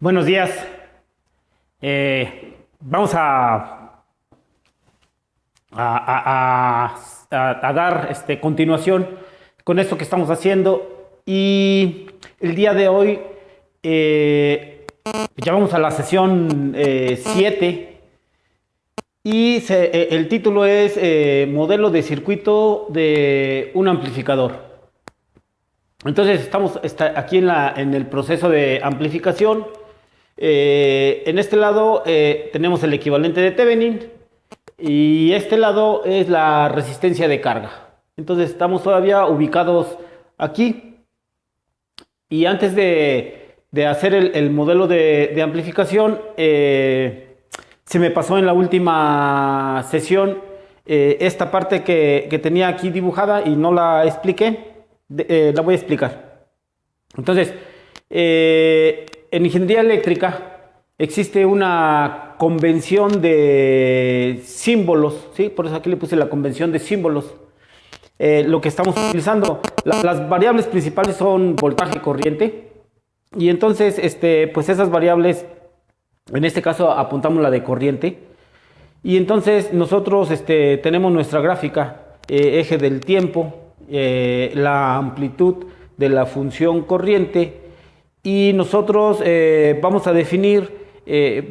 Buenos días. Vamos a dar continuación con esto que estamos haciendo. Y el día de hoy ya vamos a la sesión 7 y el título es Modelo de circuito de un amplificador. Entonces estamos aquí en el proceso de amplificación. En este lado tenemos el equivalente de Thevenin y este lado es la resistencia de carga. Entonces estamos todavía ubicados aquí. Y antes de hacer el modelo de amplificación, se me pasó en la última sesión esta parte que tenía aquí dibujada y no la expliqué. La voy a explicar. Entonces, en ingeniería eléctrica existe una convención de símbolos, ¿sí? Por eso aquí le puse la convención de símbolos. Lo que estamos utilizando, las variables principales son voltaje y corriente. Y entonces, pues esas variables, en este caso apuntamos la de corriente. Y entonces nosotros tenemos nuestra gráfica, eje del tiempo, la amplitud de la función corriente, y nosotros vamos a definir,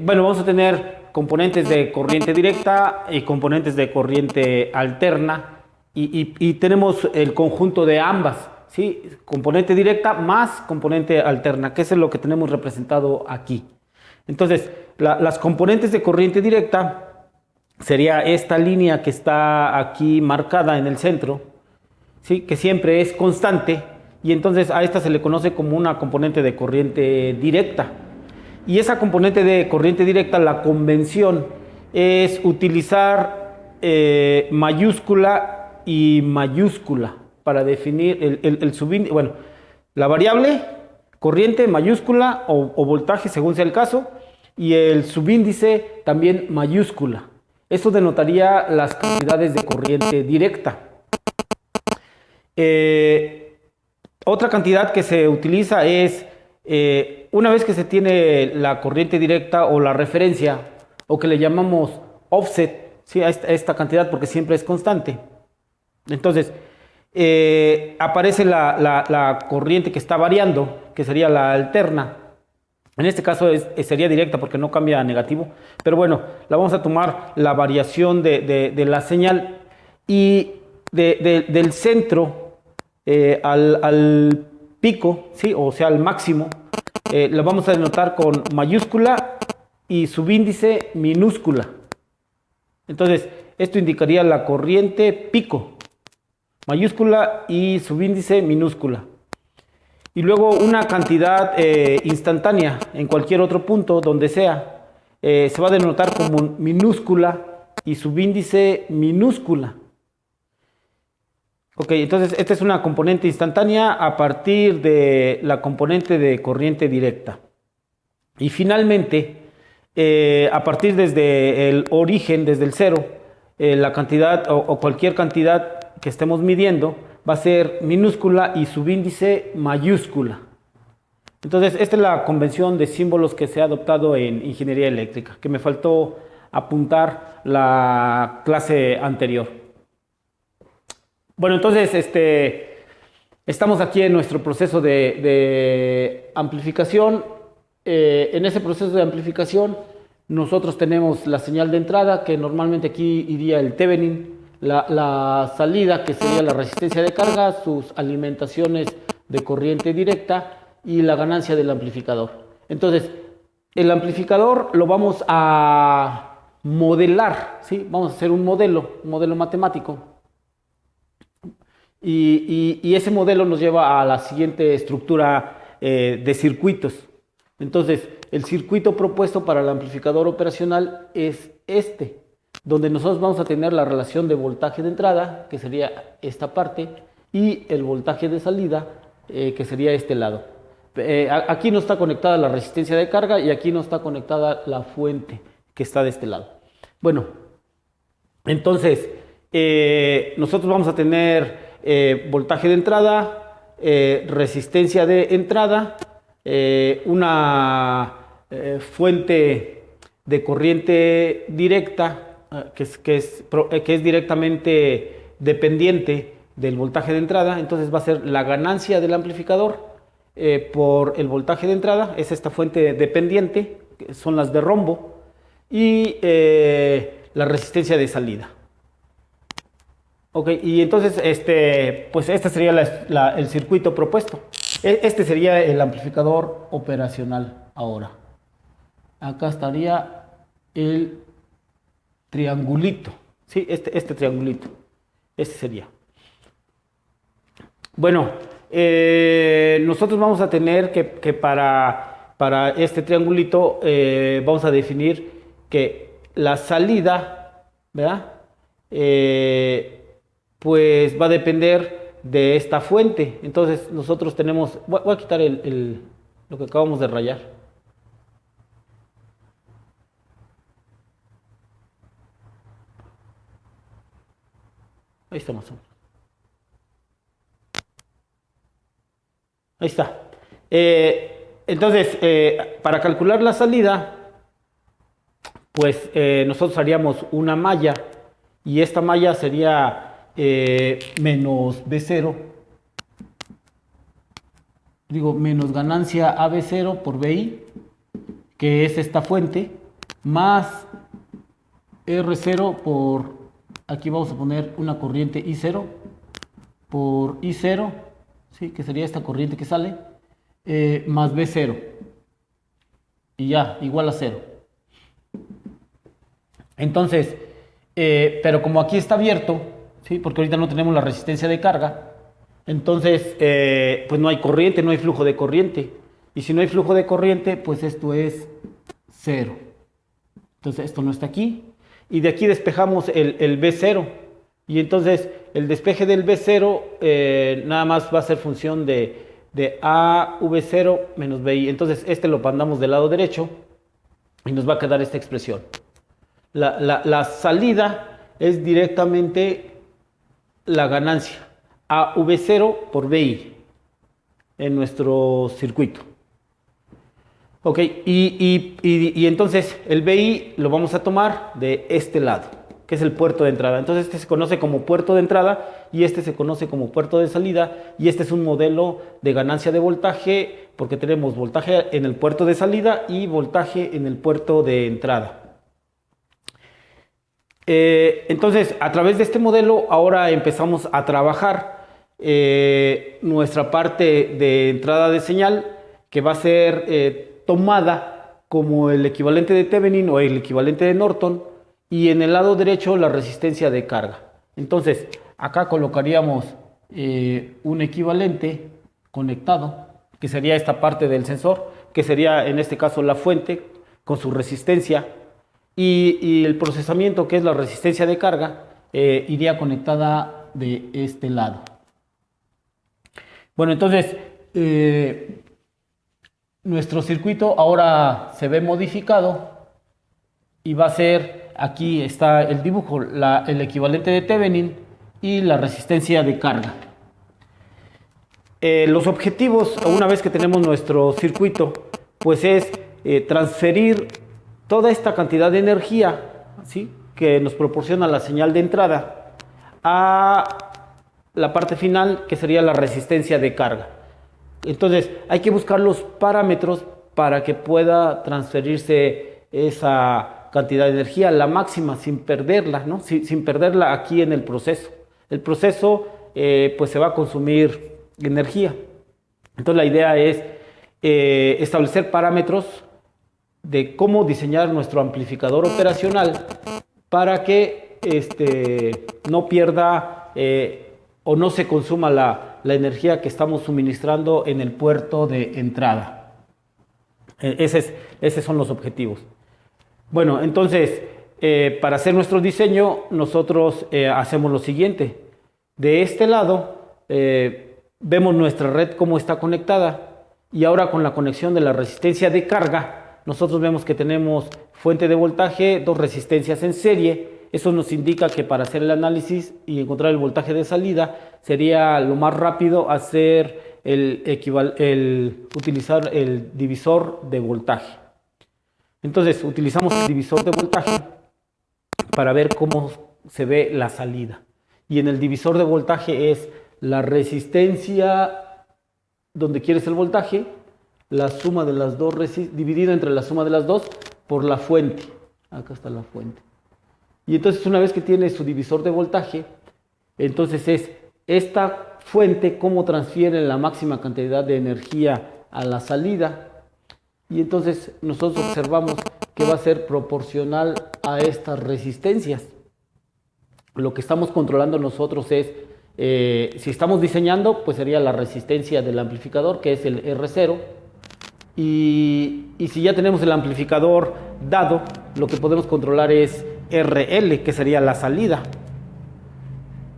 vamos a tener componentes de corriente directa y componentes de corriente alterna, y tenemos el conjunto de ambas, ¿sí? Componente directa más componente alterna, que es lo que tenemos representado aquí. Entonces, las componentes de corriente directa sería esta línea que está aquí marcada en el centro, ¿sí? Que siempre es constante, y entonces a esta se le conoce como una componente de corriente directa. Y esa componente de corriente directa, la convención es utilizar mayúscula y mayúscula para definir el subíndice, bueno, la variable corriente mayúscula o voltaje según sea el caso, y el subíndice también mayúscula. Eso denotaría las cantidades de corriente directa. Otra cantidad que se utiliza es, una vez que se tiene la corriente directa o la referencia, o que le llamamos offset, ¿sí? a esta cantidad, porque siempre es constante. Entonces, aparece la corriente que está variando, que sería la alterna. En este caso sería directa porque no cambia a negativo, pero bueno, la vamos a tomar la variación de la señal, y del centro al pico, ¿sí? O sea, al máximo, lo vamos a denotar con mayúscula y subíndice minúscula. Entonces, esto indicaría la corriente pico, mayúscula y subíndice minúscula. Y luego una cantidad instantánea en cualquier otro punto donde sea, se va a denotar como minúscula y subíndice minúscula. Ok, entonces esta es una componente instantánea a partir de la componente de corriente directa. Y finalmente, a partir desde el origen, desde el cero, la cantidad o cualquier cantidad que estemos midiendo va a ser minúscula y subíndice mayúscula. Entonces, esta es la convención de símbolos que se ha adoptado en ingeniería eléctrica, que me faltó apuntar la clase anterior. Bueno, entonces estamos aquí en nuestro proceso de amplificación. En ese proceso de amplificación nosotros tenemos la señal de entrada, que normalmente aquí iría el Thevenin, la salida, que sería la resistencia de carga, sus alimentaciones de corriente directa y la ganancia del amplificador. Entonces, el amplificador lo vamos a modelar, ¿sí? Vamos a hacer un modelo matemático. Y ese modelo nos lleva a la siguiente estructura de circuitos. Entonces, el circuito propuesto para el amplificador operacional es donde nosotros vamos a tener la relación de voltaje de entrada, que sería esta parte, y el voltaje de salida, que sería este lado. Aquí no está conectada la resistencia de carga y aquí no está conectada la fuente, que está de este lado. Bueno, entonces, nosotros vamos a tener voltaje de entrada, resistencia de entrada, una fuente de corriente directa, que es directamente dependiente del voltaje de entrada. Entonces va a ser la ganancia del amplificador por el voltaje de entrada, es esta fuente dependiente, que son las de rombo, y la resistencia de salida. Ok, y entonces pues este sería el circuito propuesto. Este sería el amplificador operacional ahora. Acá estaría el triangulito, ¿sí? Este triangulito, este sería. Bueno, nosotros vamos a tener que para este triangulito vamos a definir que la salida, ¿verdad? Pues va a depender de esta fuente. Entonces nosotros tenemos, voy a quitar lo que acabamos de rayar. Ahí estamos. Ahí está. Entonces, para calcular la salida, pues nosotros haríamos una malla, y esta malla sería menos B0, digo, menos ganancia AB0 por BI, que es esta fuente, más R0 por, aquí vamos a poner una corriente I0, por I0, ¿sí? Que sería esta corriente que sale, más B0, y ya, igual a 0. Entonces, pero como aquí está abierto, ¿sí? Porque ahorita no tenemos la resistencia de carga, entonces pues no hay corriente, no hay flujo de corriente. Y si no hay flujo de corriente, pues esto es 0. Entonces esto no está aquí. Y de aquí despejamos el B0. Y entonces el despeje del B0 nada más va a ser función de AV0 menos BI. Entonces lo mandamos del lado derecho y nos va a quedar esta expresión. La salida es directamente la ganancia AV0 por BI en nuestro circuito. Ok, y entonces el BI lo vamos a tomar de este lado, que es el puerto de entrada. Entonces este se conoce como puerto de entrada y este se conoce como puerto de salida, y este es un modelo de ganancia de voltaje porque tenemos voltaje en el puerto de salida y voltaje en el puerto de entrada. Entonces, a través de este modelo ahora empezamos a trabajar nuestra parte de entrada de señal, que va a ser tomada como el equivalente de Thevenin o el equivalente de Norton, y en el lado derecho la resistencia de carga. Entonces, acá colocaríamos un equivalente conectado, que sería esta parte del sensor, que sería en este caso la fuente con su resistencia, y el procesamiento, que es la resistencia de carga, iría conectada de este lado. Bueno, entonces nuestro circuito ahora se ve modificado y va a ser, aquí está el dibujo, el equivalente de Thevenin y la resistencia de carga. Los objetivos, una vez que tenemos nuestro circuito, pues es transferir toda esta cantidad de energía, ¿sí?, que nos proporciona la señal de entrada a la parte final, que sería la resistencia de carga. Entonces hay que buscar los parámetros para que pueda transferirse esa cantidad de energía, la máxima, sin perderla, ¿no? Sin perderla aquí en el proceso. El proceso pues se va a consumir energía. Entonces la idea es establecer parámetros de cómo diseñar nuestro amplificador operacional para que no pierda o no se consuma la energía que estamos suministrando en el puerto de entrada. Esos son los objetivos. Bueno, entonces, para hacer nuestro diseño, nosotros hacemos lo siguiente. De este lado, vemos nuestra red cómo está conectada, y ahora con la conexión de la resistencia de carga, nosotros vemos que tenemos fuente de voltaje, dos resistencias en serie. Eso nos indica que para hacer el análisis y encontrar el voltaje de salida sería lo más rápido hacer utilizar el divisor de voltaje. Entonces utilizamos el divisor de voltaje para ver cómo se ve la salida. Y en el divisor de voltaje es la resistencia donde quieres el voltaje, la suma de las dos, dividido entre la suma de las dos por la fuente. Acá está la fuente. Y entonces una vez que tiene su divisor de voltaje, entonces es esta fuente cómo transfiere la máxima cantidad de energía a la salida. Y entonces nosotros observamos que va a ser proporcional a estas resistencias. Lo que estamos controlando nosotros es, si estamos diseñando, pues sería la resistencia del amplificador, que es el R0. Y si ya tenemos el amplificador dado, lo que podemos controlar es RL, que sería la salida.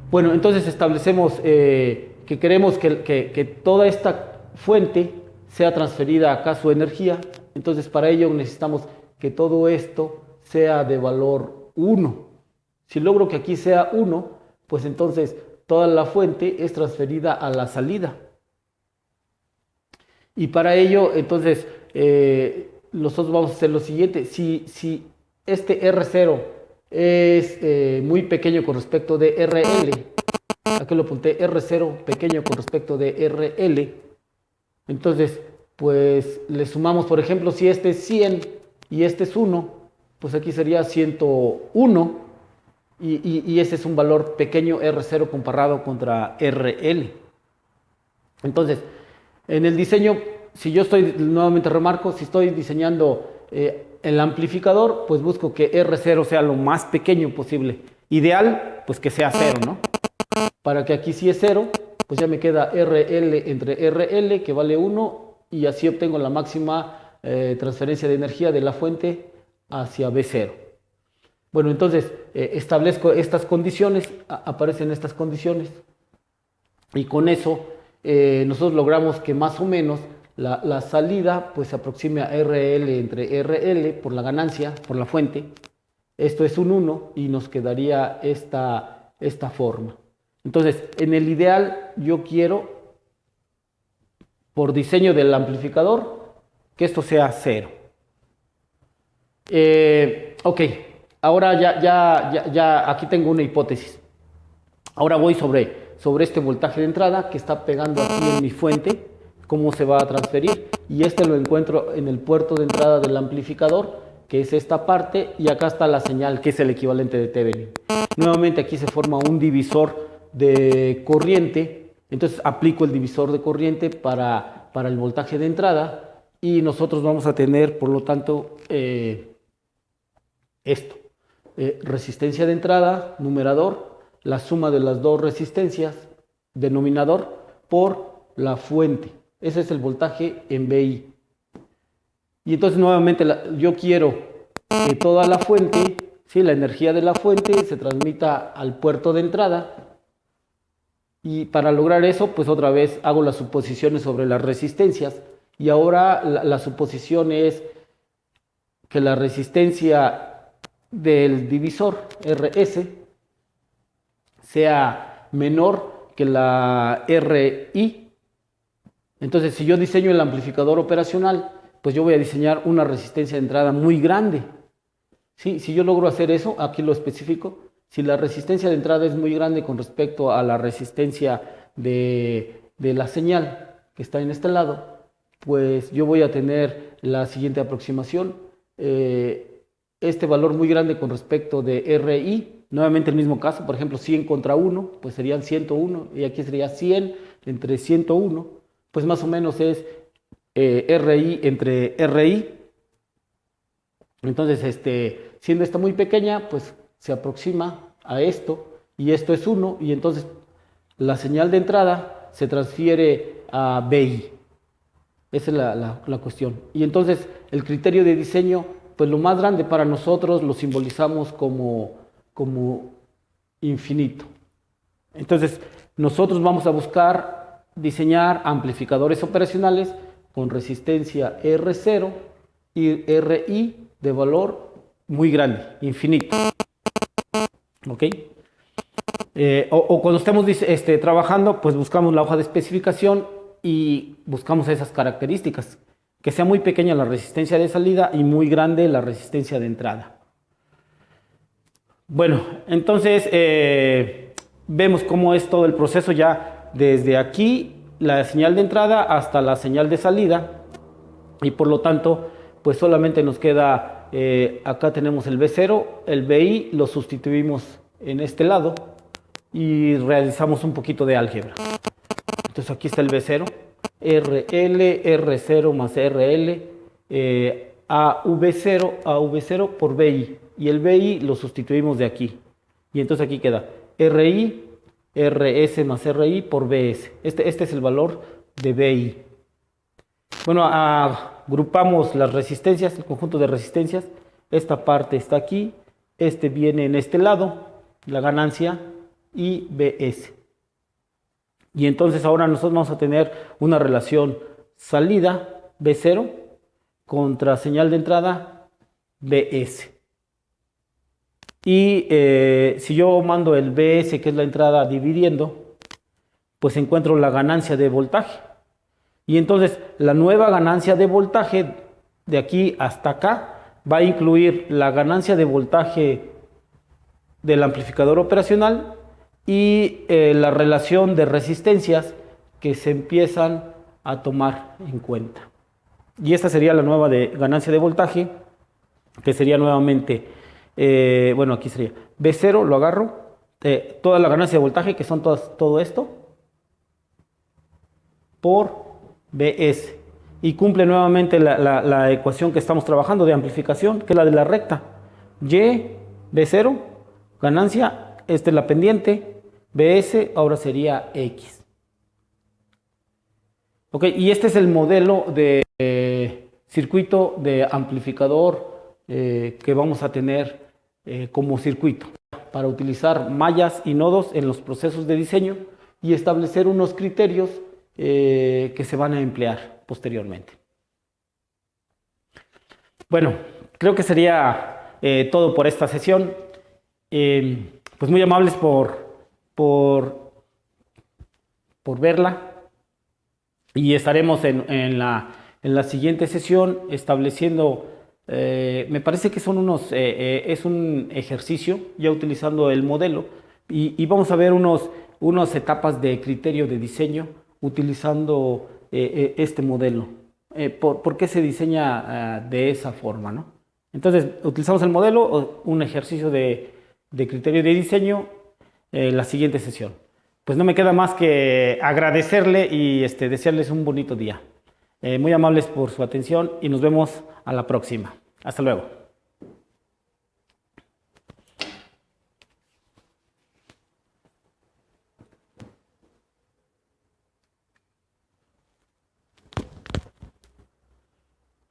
Bueno, entonces establecemos que queremos que toda esta fuente sea transferida acá su energía. Entonces para ello necesitamos que todo esto sea de valor 1. Si logro que aquí sea 1, pues entonces toda la fuente es transferida a la salida. Y para ello, entonces, nosotros vamos a hacer lo siguiente. Si este R0 es muy pequeño con respecto de RL, aquí lo apunté, R0 pequeño con respecto de RL, entonces, pues le sumamos, por ejemplo, si este es 100 y este es 1, pues aquí sería 101, y ese es un valor pequeño R0 comparado contra RL. Entonces, en el diseño, si yo estoy, nuevamente remarco, si estoy diseñando el amplificador, pues busco que R0 sea lo más pequeño posible. Ideal, pues que sea 0, ¿no? Para que aquí sí es 0, pues ya me queda RL entre RL, que vale 1, y así obtengo la máxima transferencia de energía de la fuente hacia B0. Bueno, entonces establezco estas condiciones, aparecen estas condiciones, y con eso nosotros logramos que más o menos la salida pues se aproxime a RL entre RL por la ganancia, por la fuente. Esto es un 1 y nos quedaría esta forma. Entonces, en el ideal yo quiero, por diseño del amplificador, que esto sea 0. Ok, ahora ya aquí tengo una hipótesis. Ahora voy sobre este voltaje de entrada que está pegando aquí en mi fuente, cómo se va a transferir, y este lo encuentro en el puerto de entrada del amplificador, que es esta parte, y acá está la señal, que es el equivalente de Thevenin. Nuevamente aquí se forma un divisor de corriente, entonces aplico el divisor de corriente para el voltaje de entrada, y nosotros vamos a tener, por lo tanto, esto, resistencia de entrada, numerador, la suma de las dos resistencias, denominador, por la fuente. Ese es el voltaje en VI. Y entonces nuevamente yo quiero que toda la fuente, ¿sí?, la energía de la fuente se transmita al puerto de entrada. Y para lograr eso, pues otra vez hago las suposiciones sobre las resistencias. Y ahora la suposición es que la resistencia del divisor RS sea menor que la RI. Entonces, si yo diseño el amplificador operacional, pues yo voy a diseñar una resistencia de entrada muy grande. ¿Sí? Si yo logro hacer eso, aquí lo especifico, si la resistencia de entrada es muy grande con respecto a la resistencia de la señal que está en este lado, pues yo voy a tener la siguiente aproximación. Este valor muy grande con respecto de RI, nuevamente el mismo caso, por ejemplo 100 contra 1, pues serían 101, y aquí sería 100 entre 101, pues más o menos es RI entre RI. Entonces, siendo esta muy pequeña, pues se aproxima a esto, y esto es 1, y entonces la señal de entrada se transfiere a BI. Esa es la cuestión. Y entonces el criterio de diseño, pues lo más grande para nosotros lo simbolizamos como infinito. Entonces nosotros vamos a buscar diseñar amplificadores operacionales con resistencia R0 y RI de valor muy grande, infinito. ¿Ok? O cuando estemos trabajando, pues buscamos la hoja de especificación y buscamos esas características. que sea muy pequeña la resistencia de salida y muy grande la resistencia de entrada. Bueno, entonces vemos cómo es todo el proceso ya desde aquí, la señal de entrada hasta la señal de salida, y por lo tanto, pues solamente nos queda, acá tenemos el B0, el BI lo sustituimos en este lado y realizamos un poquito de álgebra. Entonces aquí está el B0, RL, R0 más RL, AV0 por BI, y el BI lo sustituimos de aquí. Y entonces aquí queda RI, RS más RI por BS. Este es el valor de BI. Bueno, agrupamos las resistencias, el conjunto de resistencias. Esta parte está aquí, este viene en este lado, la ganancia, y BS. Y entonces ahora nosotros vamos a tener una relación salida B0 contra señal de entrada BS. Y si yo mando el BS, que es la entrada, dividiendo, pues encuentro la ganancia de voltaje. Y entonces la nueva ganancia de voltaje de aquí hasta acá va a incluir la ganancia de voltaje del amplificador operacional y la relación de resistencias que se empiezan a tomar en cuenta. Y esta sería la nueva ganancia de voltaje, que sería nuevamente, bueno, aquí sería B0, lo agarro, toda la ganancia de voltaje, que son todo esto, por BS. Y cumple nuevamente la ecuación que estamos trabajando de amplificación, que es la de la recta. Y, B0, ganancia, esta es la pendiente, BS ahora sería X. Ok, y este es el modelo de circuito de amplificador que vamos a tener como circuito para utilizar mallas y nodos en los procesos de diseño y establecer unos criterios que se van a emplear posteriormente. Bueno, creo que sería todo por esta sesión. Pues muy amables por verla, y estaremos en la siguiente sesión estableciendo, me parece que son es un ejercicio ya utilizando el modelo, y vamos a ver unas etapas de criterio de diseño utilizando este modelo. ¿Por qué se diseña de esa forma, ¿no? Entonces, utilizamos el modelo, un ejercicio de criterio de diseño, la siguiente sesión. Pues no me queda más que agradecerle y desearles un bonito día. Muy amables por su atención y nos vemos a la próxima. Hasta luego.